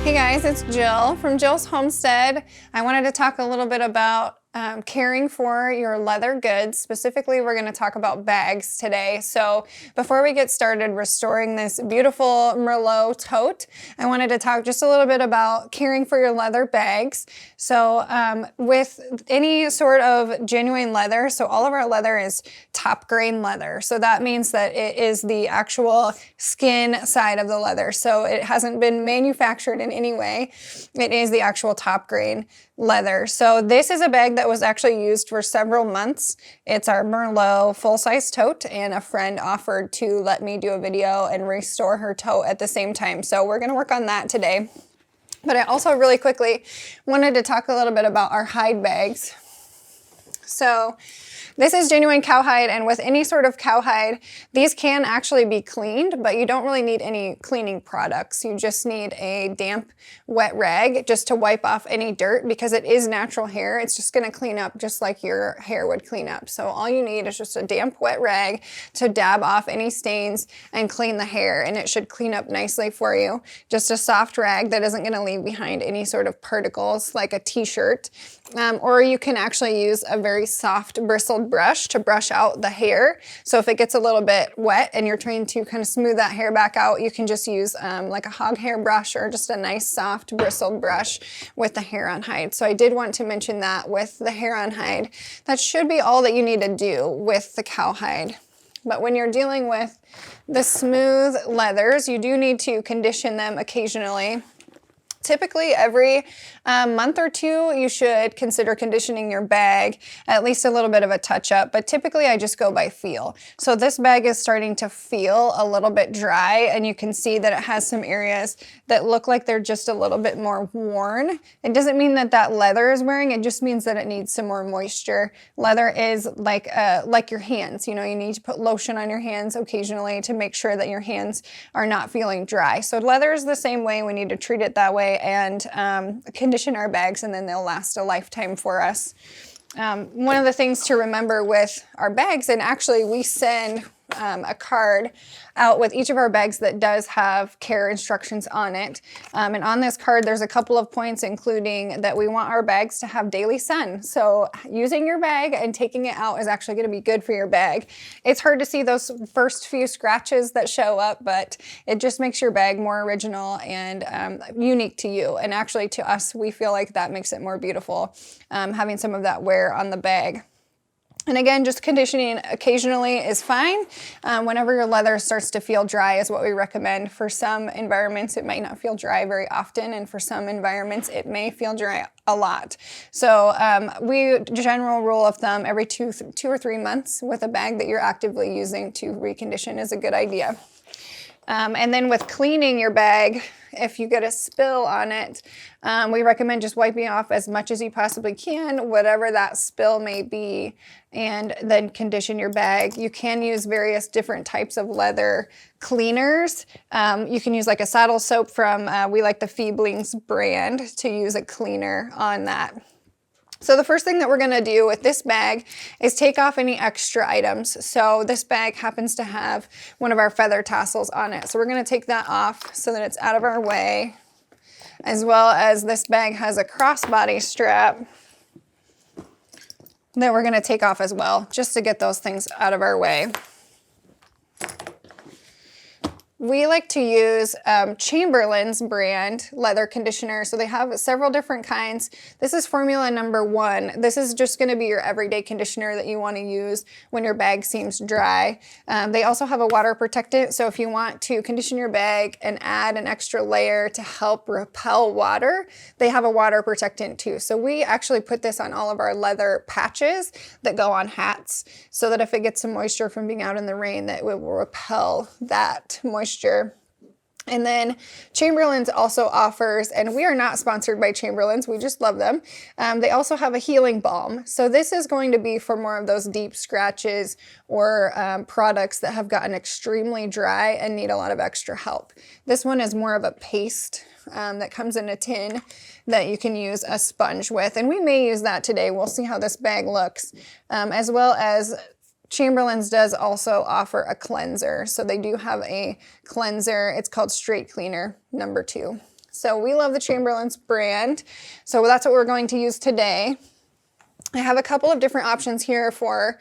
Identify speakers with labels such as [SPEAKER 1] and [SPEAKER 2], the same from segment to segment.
[SPEAKER 1] Hey guys, it's Jill from Jill's Homestead. I wanted to talk a little bit about caring for your leather goods. Specifically, we're going to talk about bags today. So before we get started restoring this beautiful Merlot tote, I wanted to talk just a little bit about caring for your leather bags. So with any sort of genuine leather, so all of our leather is top grain leather. So that means that it is the actual skin side of the leather. So it hasn't been manufactured in any way. It is the actual top grain leather. So this is a bag that was actually used for several months. It's our Merlot full-size tote, and a friend offered to let me do a video and restore her tote at the same time. So we're going to work on that today. But I also really quickly wanted to talk a little bit about our hide bags. So this is genuine cowhide, and with any sort of cowhide, these can actually be cleaned, but you don't really need any cleaning products. You just need a damp, wet rag just to wipe off any dirt, because it is natural hair. It's just going to clean up just like your hair would clean up. So all you need is just a damp, wet rag to dab off any stains and clean the hair, and it should clean up nicely for you. Just a soft rag that isn't going to leave behind any sort of particles like a t-shirt. Or you can actually use a very soft bristled brush to brush out the hair. So if it gets a little bit wet and you're trying to kind of smooth that hair back out, you can just use like a hog hair brush or just a nice soft bristled brush with the hair on hide. So I did want to mention that with the hair on hide. That should be all that you need to do with the cowhide. But when you're dealing with the smooth leathers, you do need to condition them occasionally. Typically every month or two, you should consider conditioning your bag, at least a little bit of a touch up, but typically I just go by feel. So this bag is starting to feel a little bit dry, and you can see that it has some areas that look like they're just a little bit more worn. It doesn't mean that that leather is wearing, it just means that it needs some more moisture. Leather is like your hands, you know, you need to put lotion on your hands occasionally to make sure that your hands are not feeling dry. So leather is the same way, we need to treat it that way and condition our bags, and then they'll last a lifetime for us. One of the things to remember with our bags, and actually we send a card out with each of our bags that does have care instructions on it. And on this card, there's a couple of points, including that we want our bags to have daily sun. So using your bag and taking it out is actually going to be good for your bag. It's hard to see those first few scratches that show up, but it just makes your bag more original and unique to you. And actually to us, we feel like that makes it more beautiful, having some of that wear on the bag. And again, just conditioning occasionally is fine. Whenever your leather starts to feel dry is what we recommend. For some environments, it might not feel dry very often, and for some environments, it may feel dry a lot. So general rule of thumb, every two or 3 months with a bag that you're actively using to recondition is a good idea. And then with cleaning your bag, if you get a spill on it, we recommend just wiping off as much as you possibly can, whatever that spill may be, and then condition your bag. You can use various different types of leather cleaners. You can use like a saddle soap from, we like the Feeblings brand to use a cleaner on that. So the first thing that we're going to do with this bag is take off any extra items. So this bag happens to have one of our feather tassels on it. So we're going to take that off so that it's out of our way, as well as this bag has a crossbody strap that we're going to take off as well, just to get those things out of our way. We like to use Chamberlain's brand leather conditioner. So they have several different kinds. This is formula number 1. This is just going to be your everyday conditioner that you want to use when your bag seems dry. They also have a water protectant. So if you want to condition your bag and add an extra layer to help repel water, they have a water protectant too. So we actually put this on all of our leather patches that go on hats, so that if it gets some moisture from being out in the rain, that it will repel that moisture. And then Chamberlain's also offers, and we are not sponsored by Chamberlain's, we just love them. They also have a healing balm. So this is going to be for more of those deep scratches or products that have gotten extremely dry and need a lot of extra help. This one is more of a paste that comes in a tin that you can use a sponge with. And we may use that today. We'll see how this bag looks, as well as Chamberlain's does also offer a cleanser. So they do have a cleanser. It's called Straight Cleaner number 2. So we love the Chamberlain's brand. So that's what we're going to use today. I have a couple of different options here for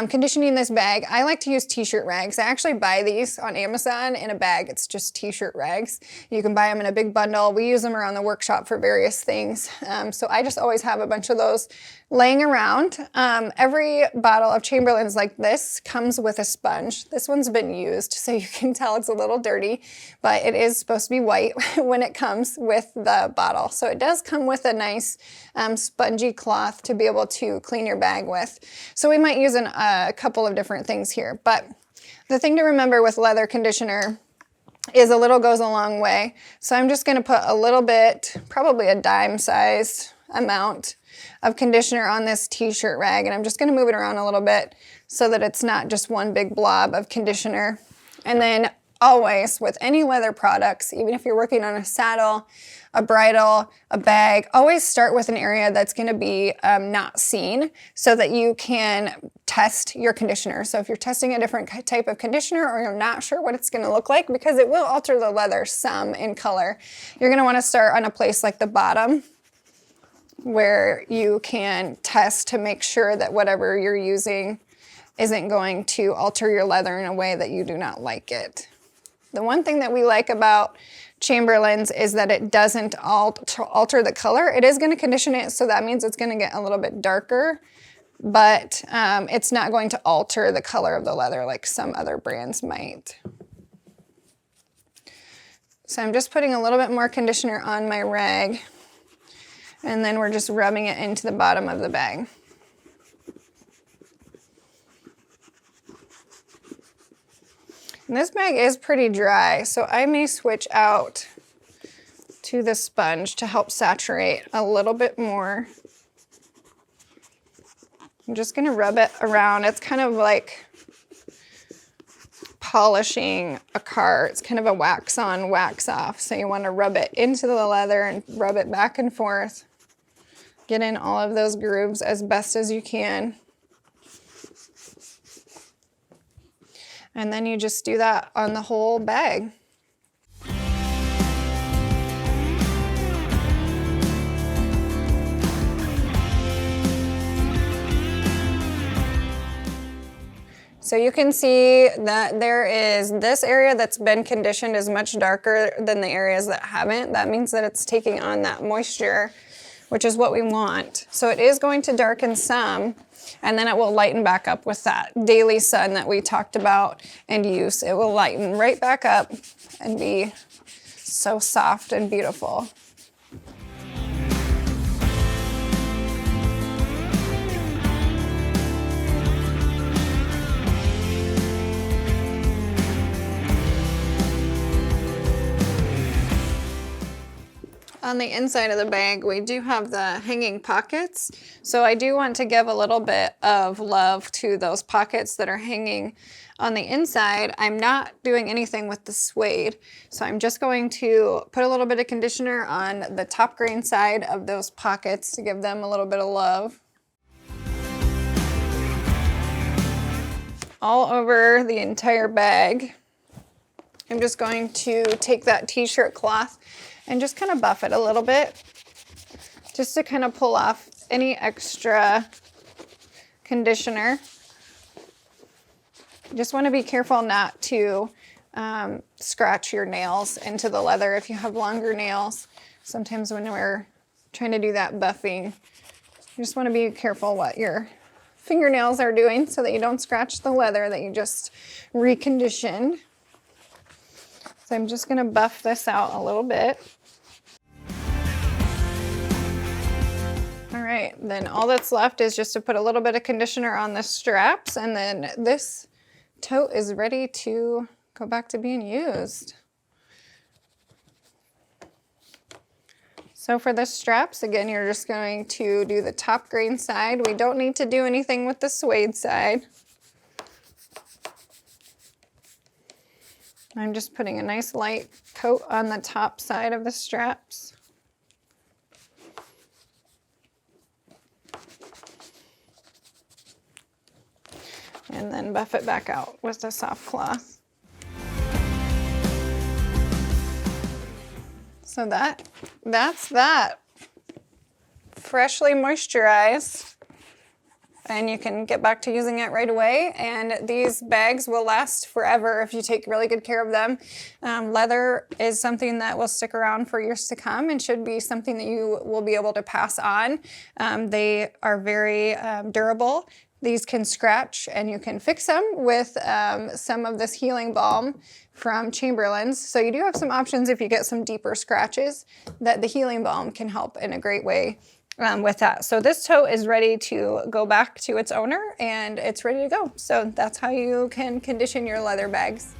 [SPEAKER 1] conditioning this bag. I like to use t-shirt rags. I actually buy these on Amazon in a bag. It's just t-shirt rags. You can buy them in a big bundle. We use them around the workshop for various things. So I just always have a bunch of those laying around. Every bottle of Chamberlain's like this comes with a sponge. This one's been used, so you can tell it's a little dirty, but it is supposed to be white when it comes with the bottle. So it does come with a nice spongy cloth to be able to clean your bag with. So we might use a couple of different things here, but the thing to remember with leather conditioner is a little goes a long way. So I'm just gonna put a little bit, probably a dime sized amount of conditioner on this t-shirt rag, and I'm just gonna move it around a little bit so that it's not just one big blob of conditioner. And then always with any leather products, even if you're working on a saddle, a bridle, a bag, always start with an area that's gonna be not seen so that you can test your conditioner. So if you're testing a different type of conditioner or you're not sure what it's gonna look like, because it will alter the leather some in color, you're gonna wanna start on a place like the bottom where you can test to make sure that whatever you're using isn't going to alter your leather in a way that you do not like it. The one thing that we like about Chamberlain's is that it doesn't alter the color. It is going to condition it, so that means it's going to get a little bit darker, but it's not going to alter the color of the leather like some other brands might. So I'm just putting a little bit more conditioner on my rag, and then we're just rubbing it into the bottom of the bag. And this bag is pretty dry, so I may switch out to the sponge to help saturate a little bit more. I'm just gonna rub it around. It's kind of like polishing a car. It's kind of a wax on, wax off. So you wanna rub it into the leather and rub it back and forth. Get in all of those grooves as best as you can. And then you just do that on the whole bag. So you can see that there is this area that's been conditioned is much darker than the areas that haven't. That means that it's taking on that moisture, which is what we want. So it is going to darken some, and then it will lighten back up with that daily sun that we talked about and use. It will lighten right back up and be so soft and beautiful. On the inside of the bag, we do have the hanging pockets. So I do want to give a little bit of love to those pockets that are hanging on the inside. I'm not doing anything with the suede. So I'm just going to put a little bit of conditioner on the top grain side of those pockets to give them a little bit of love. All over the entire bag. I'm just going to take that t-shirt cloth and just kind of buff it a little bit, just to kind of pull off any extra conditioner. You just want to be careful not to scratch your nails into the leather if you have longer nails. Sometimes when we're trying to do that buffing, you just want to be careful what your fingernails are doing so that you don't scratch the leather that you just reconditioned. So I'm just going to buff this out a little bit. All right, then all that's left is just to put a little bit of conditioner on the straps, and then this tote is ready to go back to being used. So for the straps, again, you're just going to do the top grain side. We don't need to do anything with the suede side. I'm just putting a nice light coat on the top side of the straps. And then buff it back out with the soft cloth. So So that's that. Freshly moisturized. And you can get back to using it right away. And these bags will last forever if you take really good care of them. Leather is something that will stick around for years to come and should be something that you will be able to pass on. They are very durable. These can scratch and you can fix them with some of this healing balm from Chamberlain's. So you do have some options if you get some deeper scratches that the healing balm can help in a great way. With that. So this tote is ready to go back to its owner and it's ready to go. So that's how you can condition your leather bags.